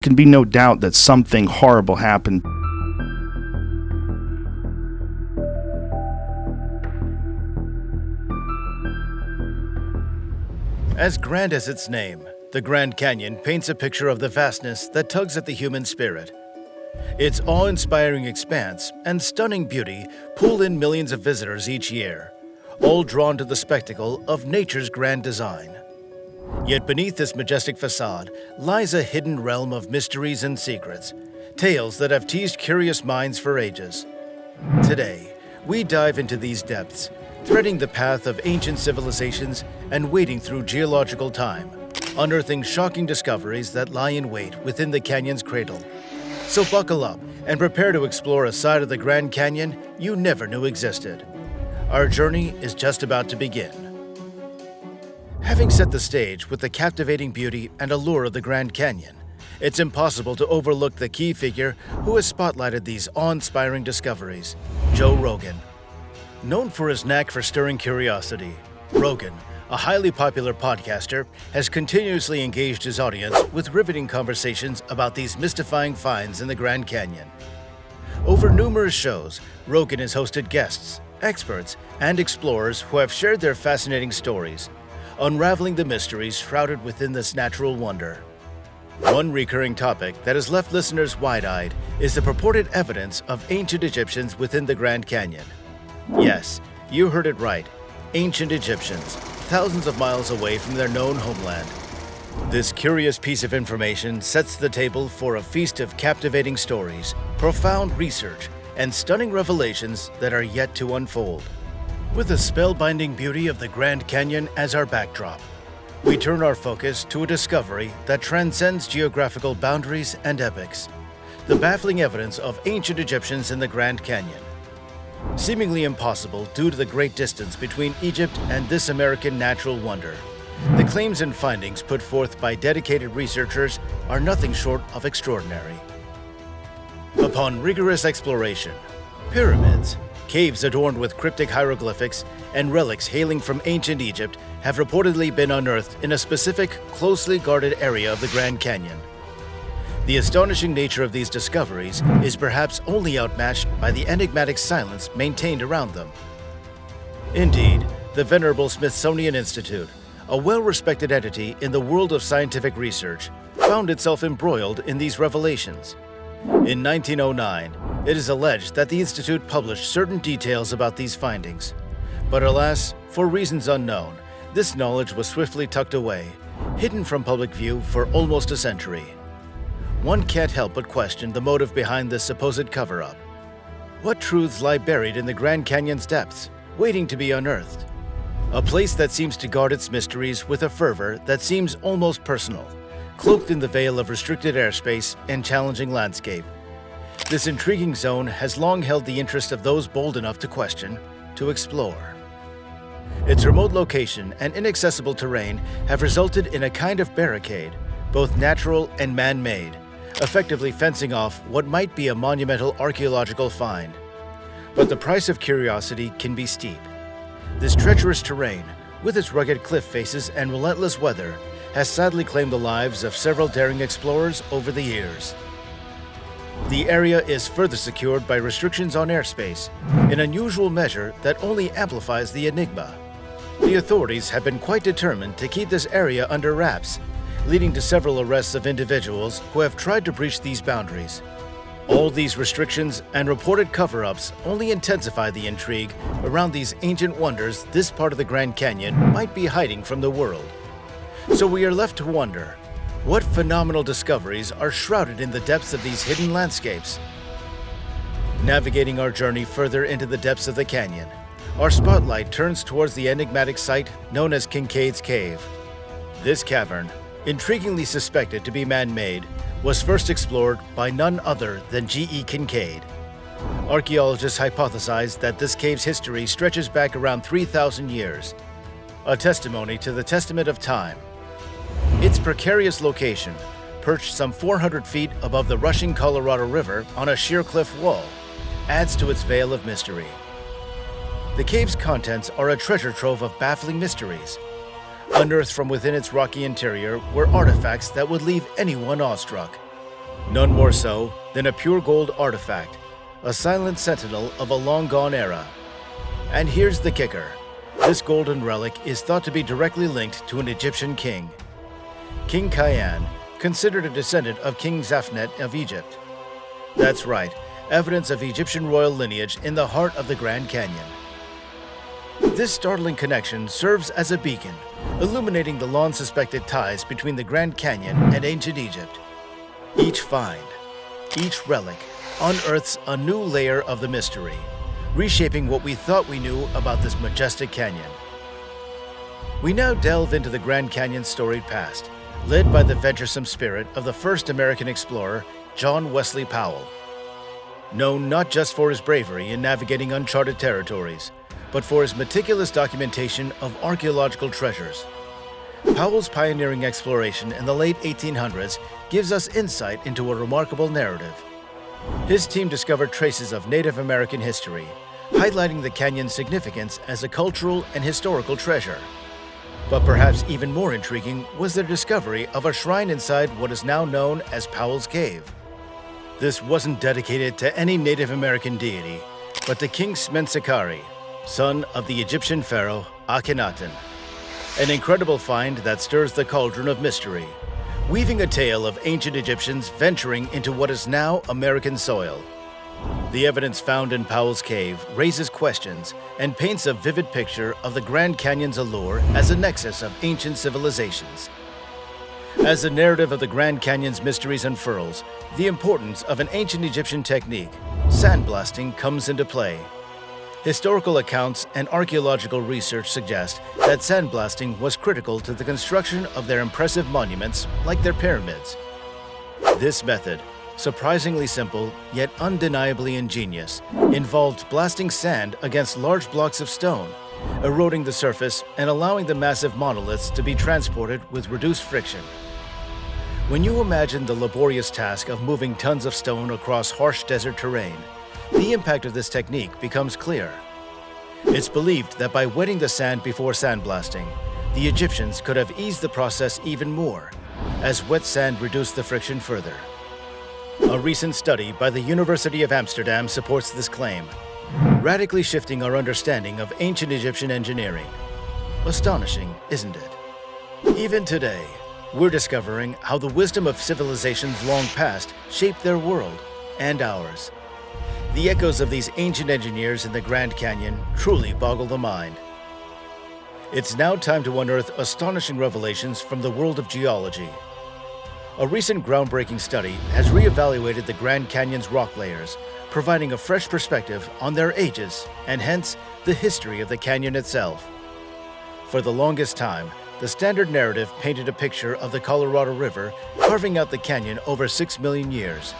can be no doubt that something horrible happened. As grand as its name, the Grand Canyon paints a picture of the vastness that tugs at the human spirit. Its awe-inspiring expanse and stunning beauty pull in millions of visitors each year, all drawn to the spectacle of nature's grand design. Yet beneath this majestic facade lies a hidden realm of mysteries and secrets, tales that have teased curious minds for ages. Today, we dive into these depths, threading the path of ancient civilizations and wading through geological time, unearthing shocking discoveries that lie in wait within the canyon's cradle. So buckle up and prepare to explore a side of the Grand Canyon you never knew existed. Our journey is just about to begin. Having set the stage with the captivating beauty and allure of the Grand Canyon, it's impossible to overlook the key figure who has spotlighted these awe-inspiring discoveries, Joe Rogan. Known for his knack for stirring curiosity, Rogan, a highly popular podcaster, has continuously engaged his audience with riveting conversations about these mystifying finds in the Grand Canyon. Over numerous shows, Rogan has hosted guests, experts, and explorers who have shared their fascinating stories, unraveling the mysteries shrouded within this natural wonder. One recurring topic that has left listeners wide-eyed is the purported evidence of ancient Egyptians within the Grand Canyon. Yes, you heard it right. Ancient Egyptians, thousands of miles away from their known homeland. This curious piece of information sets the table for a feast of captivating stories, profound research, and stunning revelations that are yet to unfold. With the spellbinding beauty of the Grand Canyon as our backdrop, we turn our focus to a discovery that transcends geographical boundaries and epochs: the baffling evidence of ancient Egyptians in the Grand Canyon. Seemingly impossible due to the great distance between Egypt and this American natural wonder, the claims and findings put forth by dedicated researchers are nothing short of extraordinary. Upon rigorous exploration, pyramids, caves adorned with cryptic hieroglyphics, and relics hailing from ancient Egypt have reportedly been unearthed in a specific, closely guarded area of the Grand Canyon. The astonishing nature of these discoveries is perhaps only outmatched by the enigmatic silence maintained around them. Indeed, the venerable Smithsonian Institute, a well-respected entity in the world of scientific research, found itself embroiled in these revelations. In 1909, it is alleged that the Institute published certain details about these findings. But alas, for reasons unknown, this knowledge was swiftly tucked away, hidden from public view for almost a century. One can't help but question the motive behind this supposed cover-up. What truths lie buried in the Grand Canyon's depths, waiting to be unearthed? A place that seems to guard its mysteries with a fervor that seems almost personal, cloaked in the veil of restricted airspace and challenging landscape. This intriguing zone has long held the interest of those bold enough to question, to explore. Its remote location and inaccessible terrain have resulted in a kind of barricade, both natural and man-made, effectively fencing off what might be a monumental archaeological find. But the price of curiosity can be steep. This treacherous terrain, with its rugged cliff faces and relentless weather, has sadly claimed the lives of several daring explorers over the years. The area is further secured by restrictions on airspace, an unusual measure that only amplifies the enigma. The authorities have been quite determined to keep this area under wraps, leading to several arrests of individuals who have tried to breach these boundaries. All these restrictions and reported cover-ups only intensify the intrigue around these ancient wonders this part of the Grand Canyon might be hiding from the world. So we are left to wonder, what phenomenal discoveries are shrouded in the depths of these hidden landscapes? Navigating our journey further into the depths of the canyon, our spotlight turns towards the enigmatic site known as Kincaid's Cave. This cavern, intriguingly suspected to be man-made, was first explored by none other than G.E. Kincaid. Archaeologists hypothesize that this cave's history stretches back around 3,000 years, a testimony to the testament of time. Its precarious location, perched some 400 feet above the rushing Colorado River on a sheer cliff wall, adds to its veil of mystery. The cave's contents are a treasure trove of baffling mysteries. Unearthed from within its rocky interior were artifacts that would leave anyone awestruck. None more so than a pure gold artifact, a silent sentinel of a long-gone era. And here's the kicker. This golden relic is thought to be directly linked to an Egyptian king. King Khayan, considered a descendant of King Zafnet of Egypt. That's right, evidence of Egyptian royal lineage in the heart of the Grand Canyon. This startling connection serves as a beacon, illuminating the long-suspected ties between the Grand Canyon and ancient Egypt. Each find, each relic, unearths a new layer of the mystery, reshaping what we thought we knew about this majestic canyon. We now delve into the Grand Canyon's storied past, led by the venturesome spirit of the first American explorer, John Wesley Powell. Known not just for his bravery in navigating uncharted territories, but for his meticulous documentation of archaeological treasures. Powell's pioneering exploration in the late 1800s gives us insight into a remarkable narrative. His team discovered traces of Native American history, highlighting the canyon's significance as a cultural and historical treasure. But perhaps even more intriguing was their discovery of a shrine inside what is now known as Powell's Cave. This wasn't dedicated to any Native American deity, but to King Smenkhkare, son of the Egyptian pharaoh Akhenaten. An incredible find that stirs the cauldron of mystery, weaving a tale of ancient Egyptians venturing into what is now American soil. The evidence found in Powell's Cave raises questions and paints a vivid picture of the Grand Canyon's allure as a nexus of ancient civilizations. As the narrative of the Grand Canyon's mysteries unfurls, the importance of an ancient Egyptian technique, sandblasting, comes into play. Historical accounts and archaeological research suggest that sandblasting was critical to the construction of their impressive monuments, like their pyramids. This method, surprisingly simple yet undeniably ingenious, involved blasting sand against large blocks of stone, eroding the surface and allowing the massive monoliths to be transported with reduced friction. When you imagine the laborious task of moving tons of stone across harsh desert terrain, the impact of this technique becomes clear. It's believed that by wetting the sand before sandblasting, the Egyptians could have eased the process even more, as wet sand reduced the friction further. A recent study by the University of Amsterdam supports this claim, radically shifting our understanding of ancient Egyptian engineering. Astonishing, isn't it? Even today, we're discovering how the wisdom of civilizations long past shaped their world and ours. The echoes of these ancient engineers in the Grand Canyon truly boggle the mind. It's now time to unearth astonishing revelations from the world of geology. A recent groundbreaking study has reevaluated the Grand Canyon's rock layers, providing a fresh perspective on their ages and hence the history of the canyon itself. For the longest time, the standard narrative painted a picture of the Colorado River carving out the canyon over 6 million years.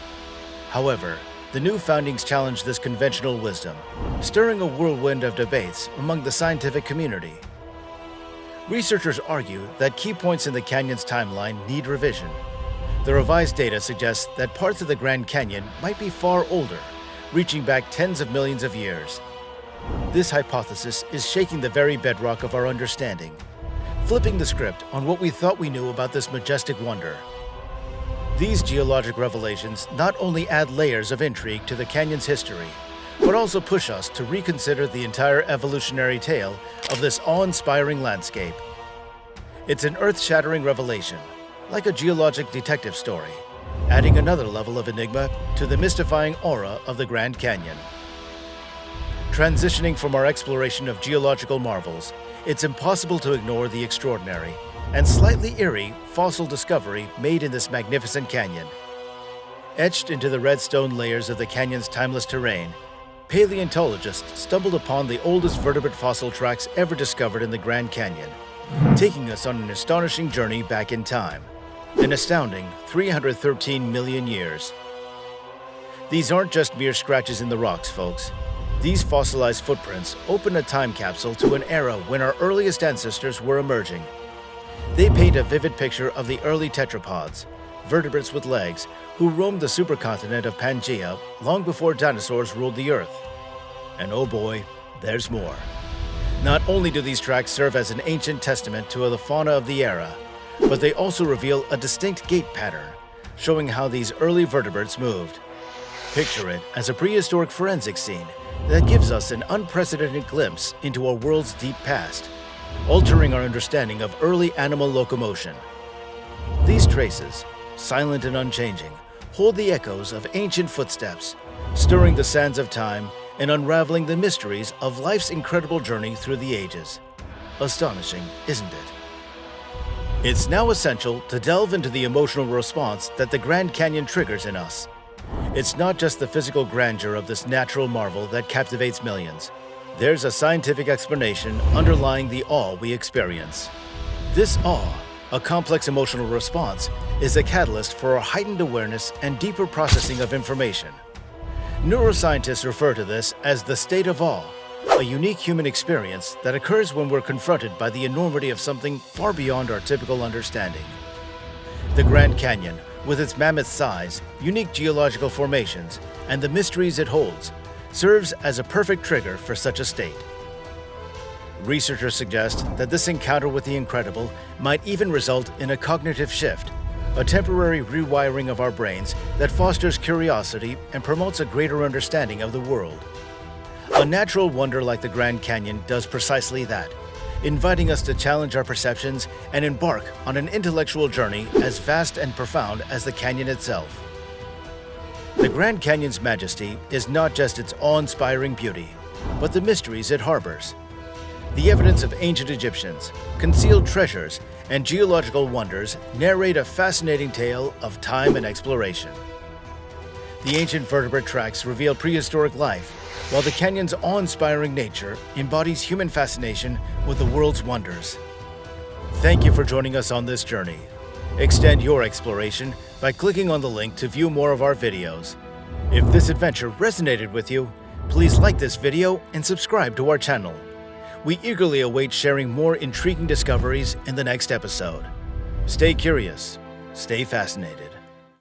However, the new findings challenge this conventional wisdom, stirring a whirlwind of debates among the scientific community. Researchers argue that key points in the canyon's timeline need revision. The revised data suggests that parts of the Grand Canyon might be far older, reaching back tens of millions of years. This hypothesis is shaking the very bedrock of our understanding, flipping the script on what we thought we knew about this majestic wonder. These geologic revelations not only add layers of intrigue to the canyon's history, but also push us to reconsider the entire evolutionary tale of this awe-inspiring landscape. It's an earth-shattering revelation, like a geologic detective story, adding another level of enigma to the mystifying aura of the Grand Canyon. Transitioning from our exploration of geological marvels, it's impossible to ignore the extraordinary and slightly eerie fossil discovery made in this magnificent canyon. Etched into the red stone layers of the canyon's timeless terrain, paleontologists stumbled upon the oldest vertebrate fossil tracks ever discovered in the Grand Canyon, taking us on an astonishing journey back in time, an astounding 313 million years. These aren't just mere scratches in the rocks, folks. These fossilized footprints open a time capsule to an era when our earliest ancestors were emerging. They paint a vivid picture of the early tetrapods, vertebrates with legs, who roamed the supercontinent of Pangaea long before dinosaurs ruled the Earth. And oh boy, there's more. Not only do these tracks serve as an ancient testament to the fauna of the era, but they also reveal a distinct gait pattern, showing how these early vertebrates moved. Picture it as a prehistoric forensic scene that gives us an unprecedented glimpse into our world's deep past, altering our understanding of early animal locomotion. These traces, silent and unchanging, hold the echoes of ancient footsteps, stirring the sands of time and unraveling the mysteries of life's incredible journey through the ages. Astonishing, isn't it? It's now essential to delve into the emotional response that the Grand Canyon triggers in us. It's not just the physical grandeur of this natural marvel that captivates millions. There's a scientific explanation underlying the awe we experience. This awe, a complex emotional response, is a catalyst for a heightened awareness and deeper processing of information. Neuroscientists refer to this as the state of awe, a unique human experience that occurs when we're confronted by the enormity of something far beyond our typical understanding. The Grand Canyon, with its mammoth size, unique geological formations, and the mysteries it holds, serves as a perfect trigger for such a state. Researchers suggest that this encounter with the incredible might even result in a cognitive shift, a temporary rewiring of our brains that fosters curiosity and promotes a greater understanding of the world. A natural wonder like the Grand Canyon does precisely that, inviting us to challenge our perceptions and embark on an intellectual journey as vast and profound as the canyon itself. The Grand Canyon's majesty is not just its awe-inspiring beauty, but the mysteries it harbors. The evidence of ancient Egyptians, concealed treasures, and geological wonders narrate a fascinating tale of time and exploration. The ancient vertebrate tracks reveal prehistoric life, while the canyon's awe-inspiring nature embodies human fascination with the world's wonders. Thank you for joining us on this journey. Extend your exploration by clicking on the link to view more of our videos. If this adventure resonated with you, please like this video and subscribe to our channel. We eagerly await sharing more intriguing discoveries in the next episode. Stay curious, stay fascinated.